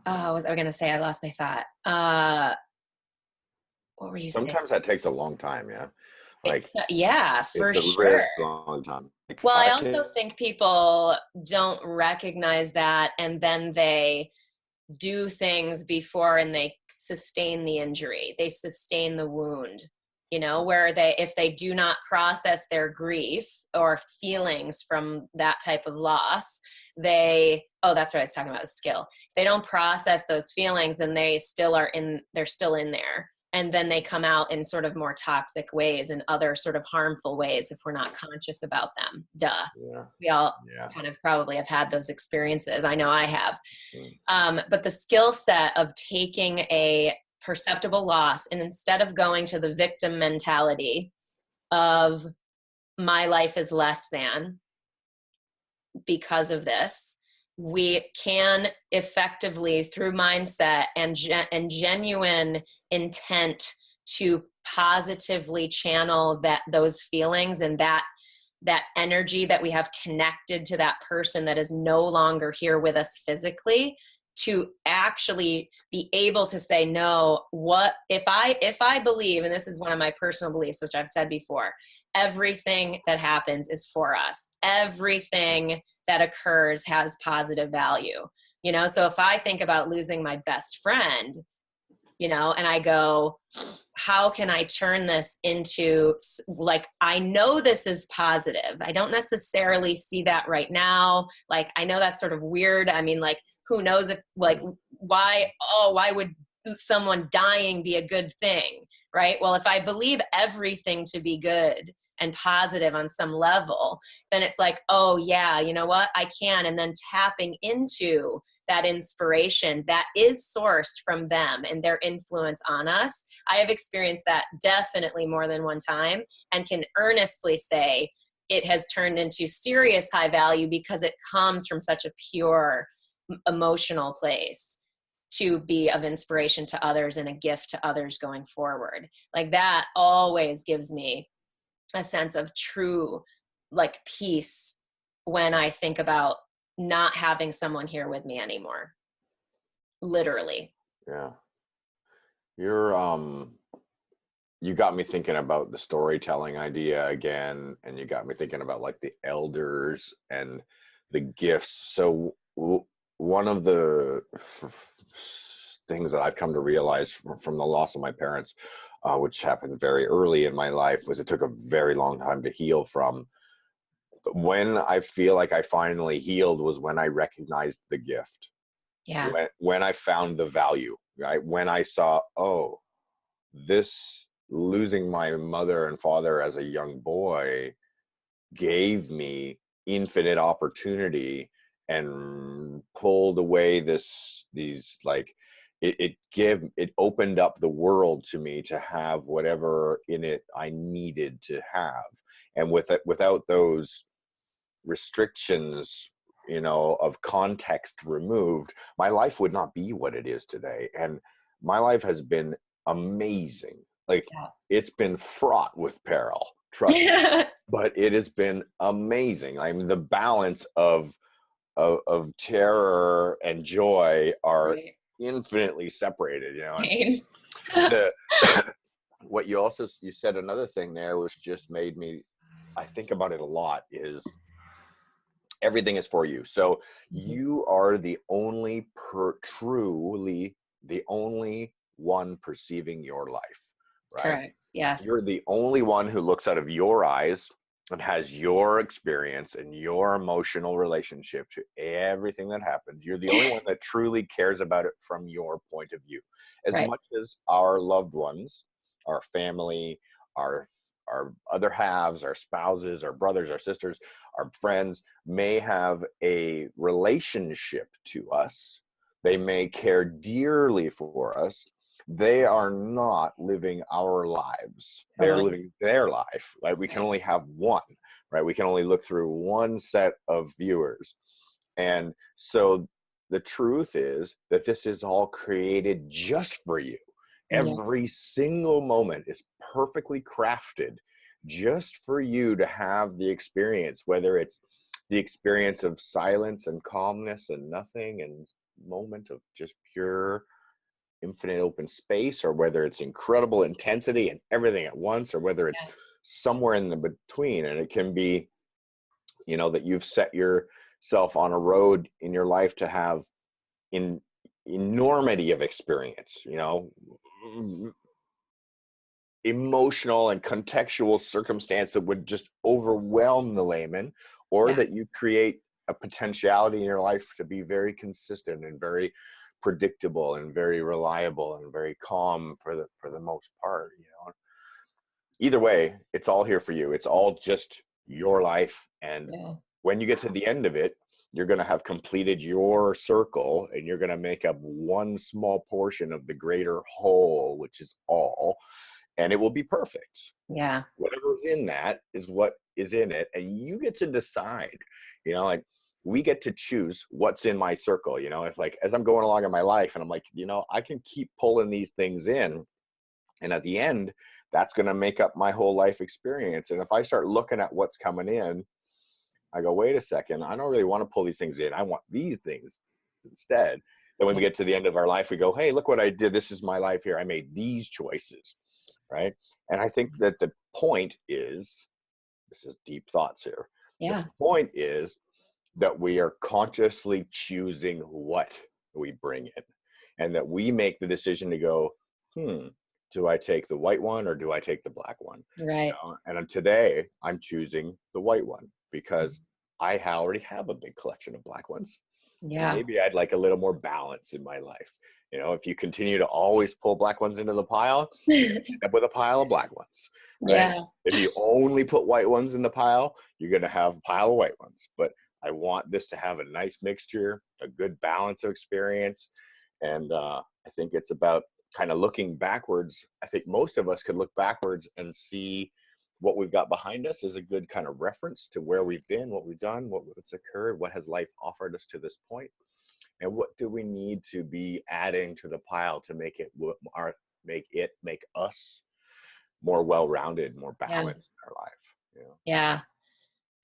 was I going to say? I lost my thought. What were you saying? Sometimes that takes a long time, yeah. Like Yeah, for it's a sure. really long time. Like, Well, I I also can think people don't recognize that, and then they do things before and they sustain the injury, they sustain the wound, you know, where if they do not process their grief or feelings from that type of loss, that's what I was talking about, skill. If they don't process those feelings, then they're still in there, and then they come out in sort of more toxic ways and other sort of harmful ways if we're not conscious about them. yeah, We all yeah. kind of probably have had those experiences. I know I have. Mm. But the skill set of taking a perceptible loss, and instead of going to the victim mentality of my life is less than because of this, we can effectively, through mindset and genuine intent, to positively channel those feelings and that energy that we have connected to that person that is no longer here with us physically, to actually be able to say, no, what if I believe, and this is one of my personal beliefs, which I've said before, everything that happens is for us. Everything that occurs has positive value. You know, so if I think about losing my best friend, you know, and I go, how can I turn this into, like, I know this is positive. I don't necessarily see that right now. Like, I know that's sort of weird. I mean, like, who knows if, like, why would someone dying be a good thing? Right? Well, if I believe everything to be good and positive on some level, then it's like, oh yeah, you know what, I can. And then tapping into that inspiration that is sourced from them and their influence on us. I have experienced that definitely more than one time, and can earnestly say it has turned into serious high value because it comes from such a pure emotional place to be of inspiration to others and a gift to others going forward. Like that always gives me a sense of true like peace when I think about not having someone here with me anymore. Literally. Yeah. You're you got me thinking about the storytelling idea again, and you got me thinking about like the elders and the gifts. So one of the things that I've come to realize from the loss of my parents, which happened very early in my life, was it took a very long time to heal from. When I feel like I finally healed was when I recognized the gift, Yeah. when I found the value, right? When I saw, oh, this losing my mother and father as a young boy gave me infinite opportunity and pulled away these like it opened up the world to me to have whatever in it I needed to have. And without those restrictions, of context removed, my life would not be what it is today. And my life has been amazing. Like, it's been fraught with peril, trust me, Yeah. but it has been amazing. I mean, the balance of terror and joy are Right. infinitely separated, and Pain. the what you said another thing there, which just made me, I think about it a lot, is everything is for you. So you are the only truly the only one perceiving your life, right? Correct. Yes. You're the only one who looks out of your eyes and has your experience and your emotional relationship to everything that happens. You're the only one that truly cares about it from your point of view. As Right. much as our loved ones, our family, our our other halves, our spouses, our brothers, our sisters, our friends may have a relationship to us, they may care dearly for us, they are not living our lives. They're Totally. living their life. Right? We can Right. only have one, right? We can only look through one set of viewers. And so the truth is that this is all created just for you. Yeah. Every single moment is perfectly crafted just for you to have the experience, whether it's the experience of silence and calmness and nothing and moment of just pure infinite open space, or whether it's incredible intensity and everything at once, or whether it's Yeah. somewhere in the between. And it can be, that you've set yourself on a road in your life to have in enormity of experience, emotional and contextual circumstance that would just overwhelm the layman, or Yeah. that you create a potentiality in your life to be very consistent and very predictable and very reliable and very calm for the most part. Either way, it's all here for you. It's all just your life. And Yeah. when you get to the end of it, you're going to have completed your circle, and you're going to make up one small portion of the greater whole, which is all, and it will be perfect. Yeah. Whatever's in that is what is in it, and you get to decide. Like, we get to choose what's in my circle. It's like, as I'm going along in my life, and I'm like, I can keep pulling these things in, and at the end, that's going to make up my whole life experience. And if I start looking at what's coming in, I go, wait a second, I don't really want to pull these things in. I want these things instead. Then when we Yeah. get to the end of our life, we go, hey, look what I did. This is my life here. I made these choices, right? And I think that the point is, this is deep thoughts here. The Yeah. point is that we are consciously choosing what we bring in, and that we make the decision to go, do I take the white one or do I take the black one? Right. And today I'm choosing the white one because I already have a big collection of black ones. And Yeah. maybe I'd like a little more balance in my life. You know, if you continue to always pull black ones into the pile, you're going to end up with a pile of black ones, right? Yeah. If you only put white ones in the pile, you're going to have a pile of white ones. But I want this to have a nice mixture, a good balance of experience. And I think it's about kind of looking backwards. I think most of us could look backwards and see what we've got behind us as a good kind of reference to where we've been, what we've done, what's occurred, what has life offered us to this point, and what do we need to be adding to the pile to make us more well-rounded, more Yeah. balanced in our life. You know? Yeah.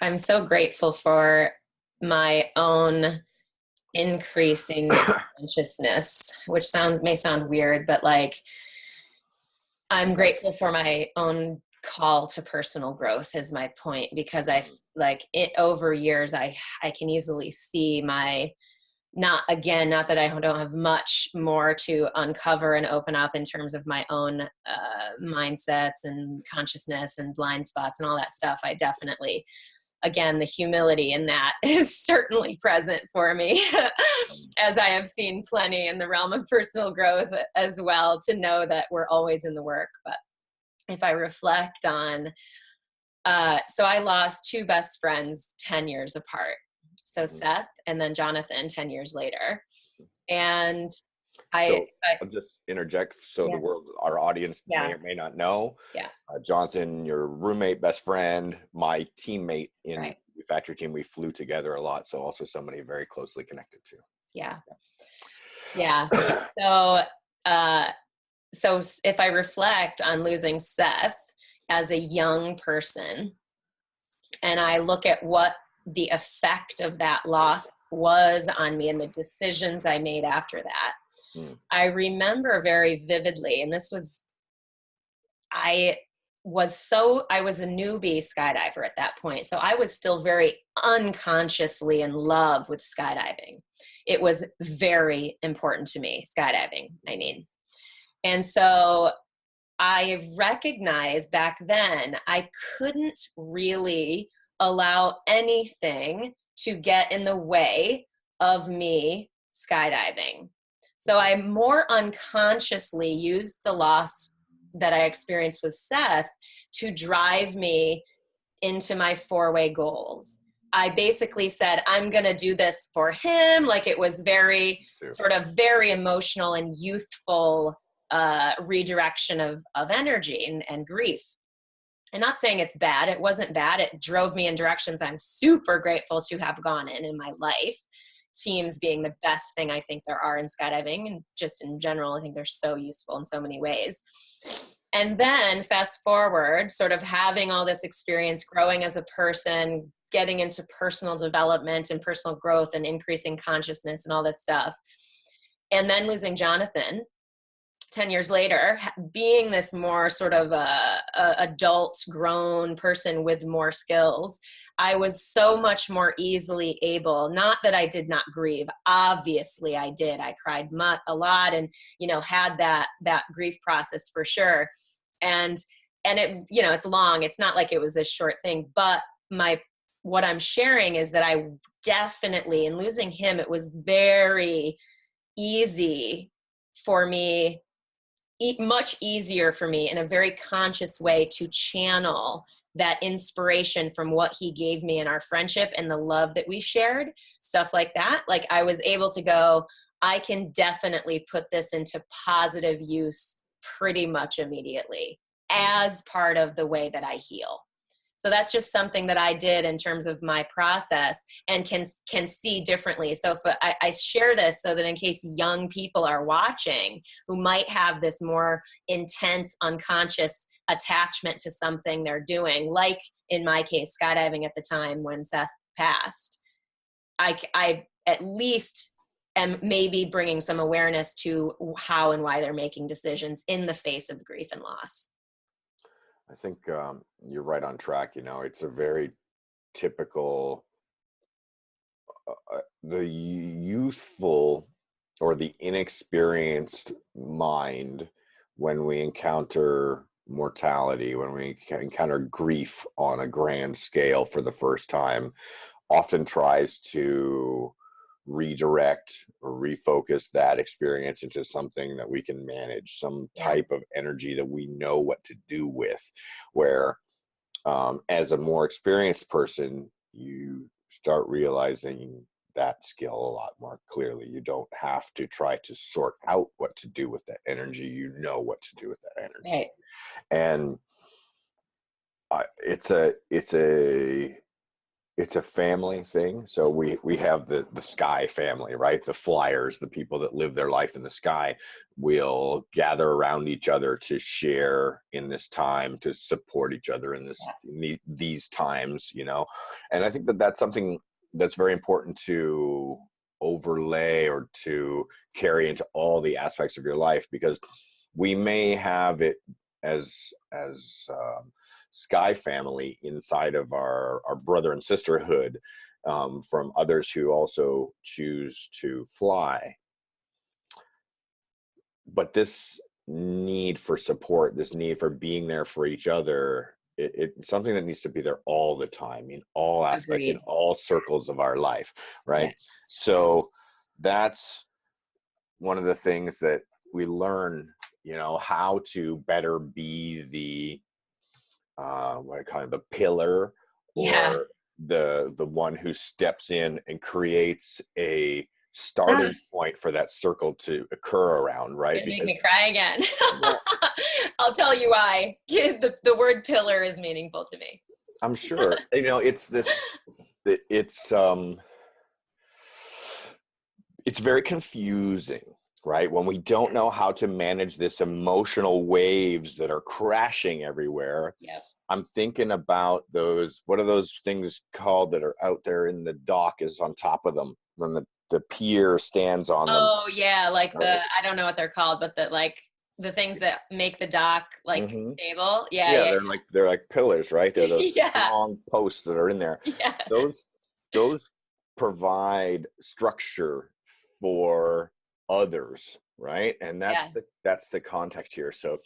I'm so grateful for my own increasing consciousness, which may sound weird, but like I'm grateful for my own call to personal growth is my point, because over years, I can easily see not that I don't have much more to uncover and open up in terms of my own mindsets and consciousness and blind spots and all that stuff. I definitely, again, the humility in that is certainly present for me, as I have seen plenty in the realm of personal growth as well, to know that we're always in the work. But if I reflect on, so I lost two best friends 10 years apart. So Seth and then Jonathan 10 years later. And I'll just interject so yeah. our audience Yeah. may or may not know. Yeah. Jonathan, your roommate, best friend, my teammate in Right. the factory team. We flew together a lot. So also somebody very closely connected to. Yeah. Yeah. So if I reflect on losing Seth as a young person, and I look at what the effect of that loss was on me and the decisions I made after that, I remember very vividly, and I was a newbie skydiver at that point. So I was still very unconsciously in love with skydiving. It was very important to me, skydiving, I mean. And so I recognized back then I couldn't really allow anything to get in the way of me skydiving. So I more unconsciously used the loss that I experienced with Seth to drive me into my 4-way goals. I basically said, I'm going to do this for him. Like, it was very emotional and youthful redirection of energy and grief. And not saying it's bad. It wasn't bad. It drove me in directions I'm super grateful to have gone in my life. Teams being the best thing I think there are in skydiving, and just in general, I think they're so useful in so many ways. And then fast forward, sort of having all this experience, growing as a person, getting into personal development and personal growth and increasing consciousness and all this stuff. And then losing Jonathan 10 years later, being this more sort of adult, grown person with more skills, I was so much more easily able, not that I did not grieve. Obviously I did. I cried a lot and, had that grief process for sure. And it, it's long. It's not like it was this short thing, but what I'm sharing is that I definitely, in losing him, it was very easy for me, much easier for me in a very conscious way to channel that inspiration from what he gave me in our friendship and the love that we shared, stuff like that. Like, I was able to go, I can definitely put this into positive use pretty much immediately as part of the way that I heal. So that's just something that I did in terms of my process and can see differently. So if I share this so that in case young people are watching who might have this more intense unconscious attachment to something they're doing, like in my case, skydiving at the time when Seth passed, I at least am maybe bringing some awareness to how and why they're making decisions in the face of grief and loss. I think you're right on track. It's a very typical, the youthful or the inexperienced mind, when we encounter mortality, when we encounter grief on a grand scale for the first time, often tries to redirect or refocus that experience into something that we can manage, some type of energy that we know what to do with, where as a more experienced person, you start realizing that skill a lot more clearly. You don't have to try to sort out what to do with that energy. You know what to do with that energy. Right. And it's a family thing. So we have the sky family, right? The flyers, the people that live their life in the sky, will gather around each other to share in this time, to support each other in these times, you know. And I think that that's something that's very important to overlay or to carry into all the aspects of your life, because we may have it as sky family inside of our brother and sisterhood, from others who also choose to fly. But this need for support, this need for being there for each other, it's something that needs to be there all the time, in all aspects, in Agreed. all circles of our life, right? Yeah. So that's one of the things that we learn, you know, how to better be the what I call it, the pillar, Yeah. or the one who steps in and creates a starting point for that circle to occur around, right? Make Because me cry again. well, I'll tell you why. The word pillar is meaningful to me. I'm sure, you know, it's very confusing, right? When we don't know how to manage this emotional waves that are crashing everywhere. Yep. I'm thinking about what are those things called that are out there in the dock, is on top of them when the pier stands on them? Oh yeah, like I don't know what they're called, but the things that make the dock like stable. Yeah, Yeah, yeah, they're like pillars, right? They're those yeah, strong posts that are in there. yeah, Those provide structure for others, right? And yeah, that's the context here. So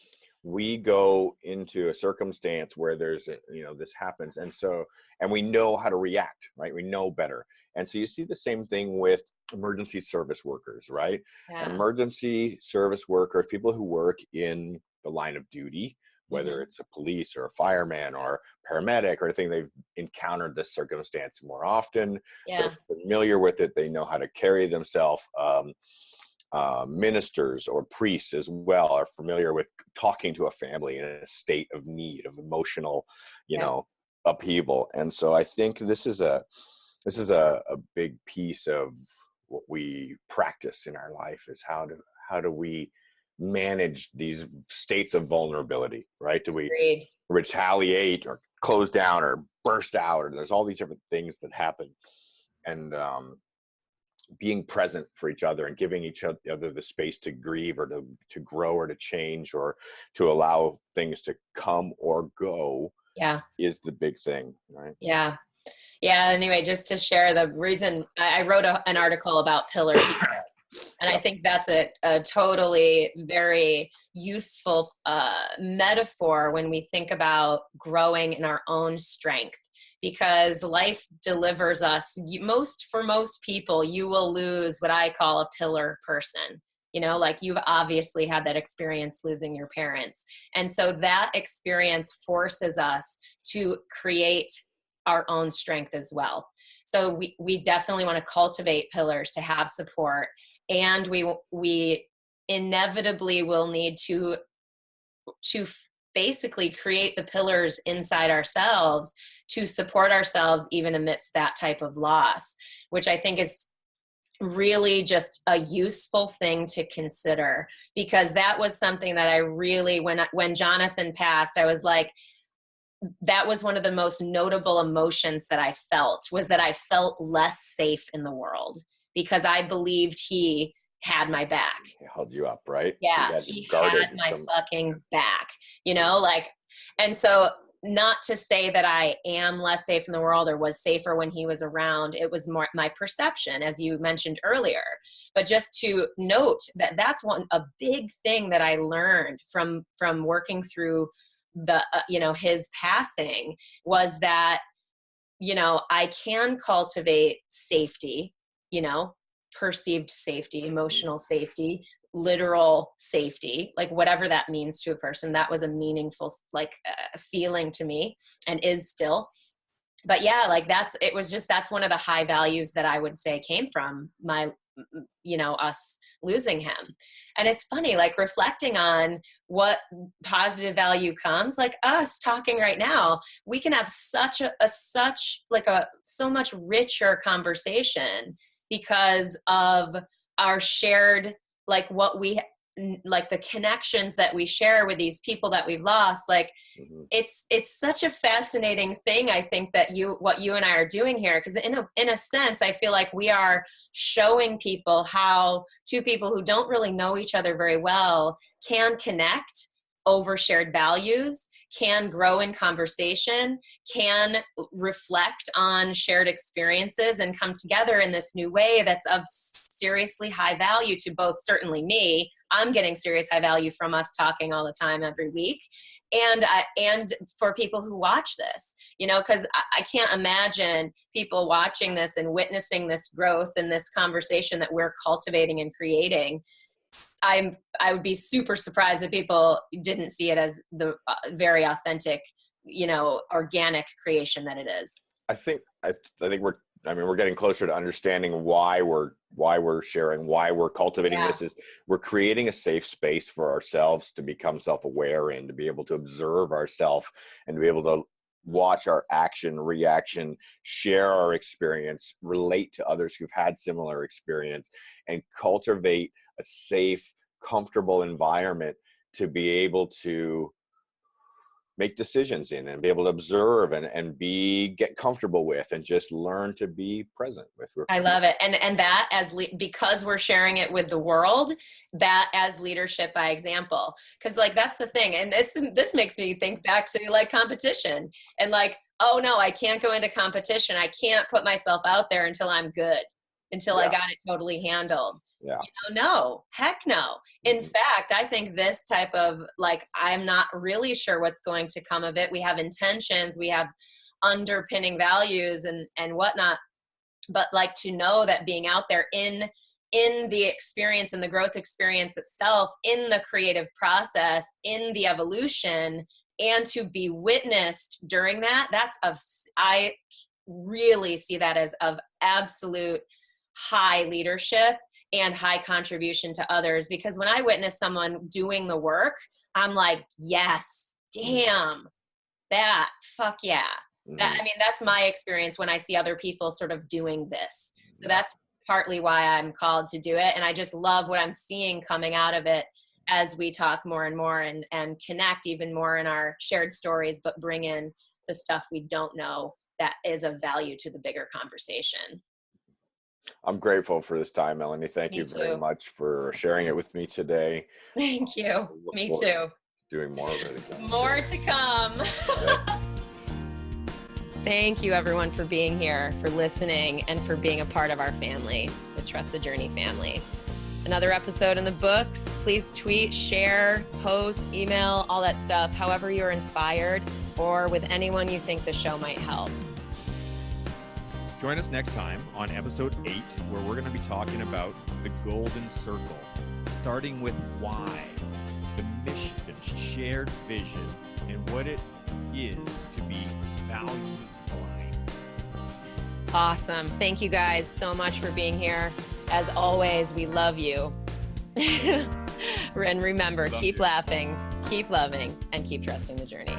we go into a circumstance where this happens, and we know how to react, right? We know better. And so you see the same thing with emergency service workers, right? yeah. Emergency service workers, people who work in the line of duty, whether it's a police or a fireman or paramedic or anything, they've encountered this circumstance more often. Yeah. They're familiar with it. They know how to carry themselves. Ministers or priests as well are familiar with talking to a family in a state of need, of emotional, upheaval. And so I think this is a big piece of what we practice in our life, is how do we manage these states of vulnerability, right? Do we Agreed. retaliate or close down or burst out, or there's all these different things that happen, and being present for each other and giving each other the space to grieve or to grow or to change or to allow things to come or go, is the big thing, right? Yeah. Anyway, just to share the reason I wrote an article about pillar people. And I think that's a totally very useful metaphor when we think about growing in our own strength, because life delivers us. For most people, you will lose what I call a pillar person. You know, like you've obviously had that experience losing your parents. And so that experience forces us to create our own strength as well. So we definitely want to cultivate pillars to have support. And we inevitably will need to basically create the pillars inside ourselves to support ourselves even amidst that type of loss, which I think is really just a useful thing to consider, because that was something that I really, when Jonathan passed, I was like, that was one of the most notable emotions that I felt, was that I felt less safe in the world, because I believed he had my back. He held you up, right? Yeah, he had my fucking back, and so not to say that I am less safe in the world or was safer when he was around. It was more my perception, as you mentioned earlier. But just to note that that's a big thing that I learned from working through his passing, was that, I can cultivate safety, perceived safety, emotional safety, literal safety, like whatever that means to a person. That was a meaningful feeling to me, and is still. But yeah, like that's one of the high values that I would say came from us losing him. And it's funny, like reflecting on what positive value comes, like us talking right now, we can have so much richer conversation because of our shared, like the connections that we share with these people that we've lost. Like it's such a fascinating thing, I think, that what you and I are doing here, because in a sense I feel like we are showing people how two people who don't really know each other very well can connect over shared values, can grow in conversation, can reflect on shared experiences, and come together in this new way that's of seriously high value to both, certainly me. I'm getting serious high value from us talking all the time every week. And for people who watch this, because I can't imagine people watching this and witnessing this growth and this conversation that we're cultivating and creating. I would be super surprised if people didn't see it as the very authentic, organic creation that it is. I think we're getting closer to understanding why we're sharing, why we're cultivating this. Is we're creating a safe space for ourselves to become self-aware in, to be able to observe ourselves and to be able to watch our action, reaction, share our experience, relate to others who've had similar experience, and cultivate a safe, comfortable environment to be able to make decisions in and be able to observe and get comfortable with and just learn to be present with. I love it. And that because we're sharing it with the world, that as leadership by example, because like, that's the thing. And this makes me think back to like competition and like, oh no, I can't go into competition. I can't put myself out there until I'm good, until I got it totally handled. Yeah. No, heck no. In fact, I think this type of I'm not really sure what's going to come of it. We have intentions, we have underpinning values and whatnot, but like to know that being out there in the experience and the growth experience itself, in the creative process, in the evolution, and to be witnessed during that, I really see that as of absolute high leadership and high contribution to others. Because when I witness someone doing the work, I'm like, yes, damn, fuck yeah. That's my experience when I see other people sort of doing this. So that's partly why I'm called to do it. And I just love what I'm seeing coming out of it as we talk more and more and connect even more in our shared stories, but bring in the stuff we don't know that is of value to the bigger conversation. I'm grateful for this time, Melanie. Thank you very much for sharing it with me today. Thank you. Me too. Doing more of it again. More to come. Thank you everyone for being here, for listening, and for being a part of our family, the Trust the Journey family. Another episode in the books. Please tweet, share, post, email, all that stuff, however you're inspired, or with anyone you think the show might help. Join us next time on episode 8, where we're going to be talking about the golden circle, starting with why, the mission, shared vision, and what it is to be values aligned. Awesome. Thank you guys so much for being here. As always, we love you. And remember, keep laughing, keep loving, and keep trusting the journey.